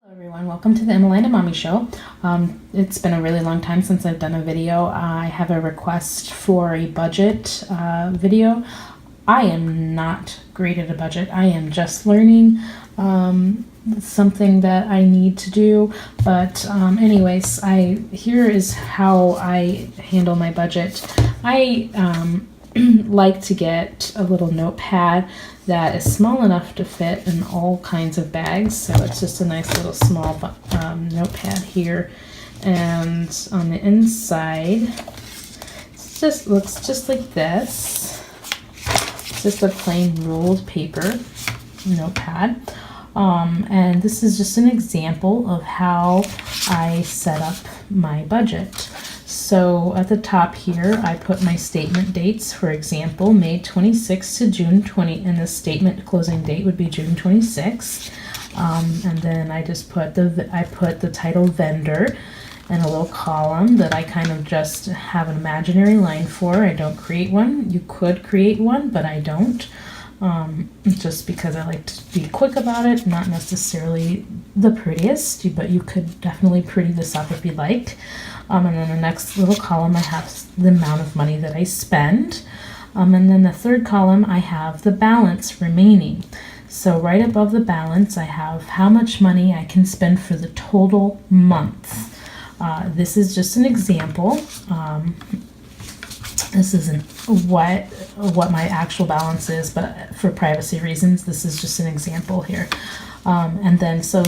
Hello everyone, welcome to the Emmeline and Mommy Show. It's been a really long time since I've done a video. I have a request for a budget video. I am not great at a budget. I am just learning something that I need to do. But anyways, here is how I handle my budget. I like to get a little notepad that is small enough to fit in all kinds of bags. So it's just a nice little small notepad here. And on the inside, it looks just like this. It's just a plain ruled paper notepad. And this is just an example of how I set up my budget. So at the top here, I put my statement dates. For example, May 26th to June 20, and the statement closing date would be June 26th. And then I just put the title vendor and a little column that I kind of just have an imaginary line for. I don't create one. You could create one, but I don't. Just because I like to be quick about it, not necessarily the prettiest, but you could definitely pretty this up if you like. And then the next little column I have the amount of money that I spend. And then the third column I have the balance remaining. So right above the balance I have how much money I can spend for the total month. This is just an example. This isn't what my actual balance is, but for privacy reasons, this is just an example here. And then so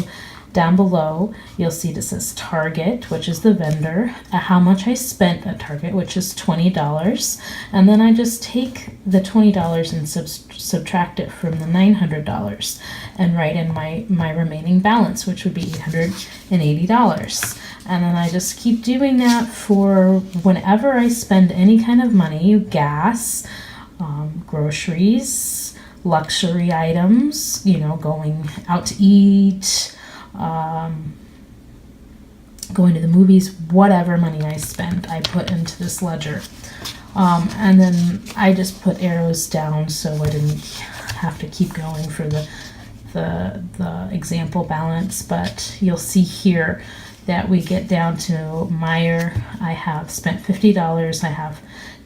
down below, you'll see this says Target, which is the vendor, how much I spent at Target, which is $20. And then I just take the $20 and subtract it from the $900 and write in my remaining balance, which would be $880. And then I just keep doing that for whenever I spend any kind of money, gas, groceries, luxury items, going out to eat, going to the movies, whatever money I spend, I put into this ledger. And then I just put arrows down so I didn't have to keep going for the example balance. But you'll see here that we get down to Meijer. I have spent $50. I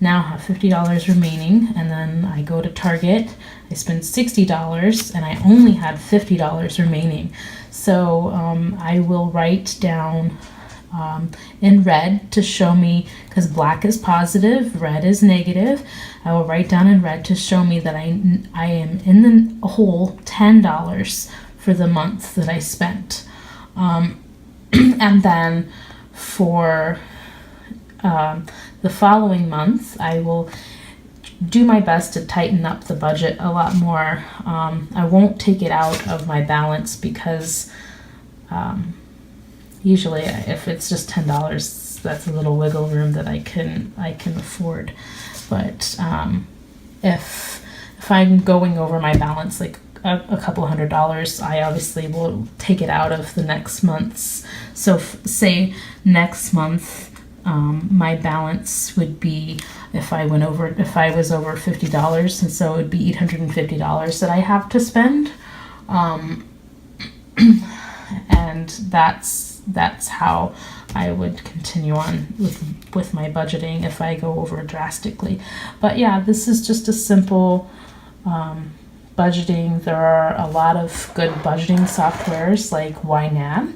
now have $50 remaining, and then I go to Target. I spend $60 and I only had $50 remaining. So I will write down in red to show me, because black is positive, red is negative. I will write down in red to show me that I am in the hole $10 for the month that I spent. And then for the following month, I will do my best to tighten up the budget a lot more. I won't take it out of my balance because usually if it's just $10, that's a little wiggle room that I can afford. But if I'm going over my balance like a couple $100, I obviously will take it out of the next month's. So say next month my balance would be, if I was over $50, and so it would be $850 that I have to spend. And that's how I would continue on with my budgeting if I go over drastically. But yeah, this is just a simple budgeting. There are a lot of good budgeting softwares like YNAB,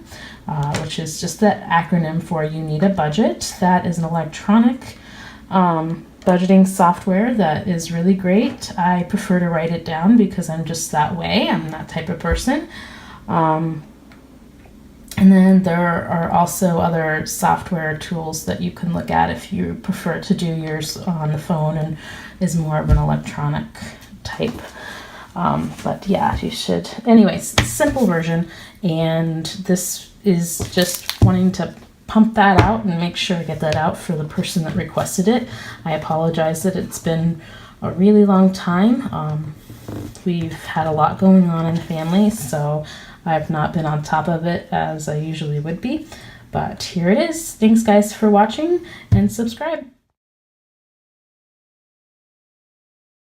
which is just the acronym for You Need a Budget. That is an electronic budgeting software that is really great. I prefer to write it down because I'm just that way. I'm that type of person. And then there are also other software tools that you can look at if you prefer to do yours on the phone and is more of an electronic type. But yeah, you should. Anyways, simple version, and this is just wanting to pump that out and make sure I get that out for the person that requested it. I apologize that it's been a really long time. We've had a lot going on in the family, so I've not been on top of it as I usually would be. But here it is. Thanks guys for watching, and subscribe.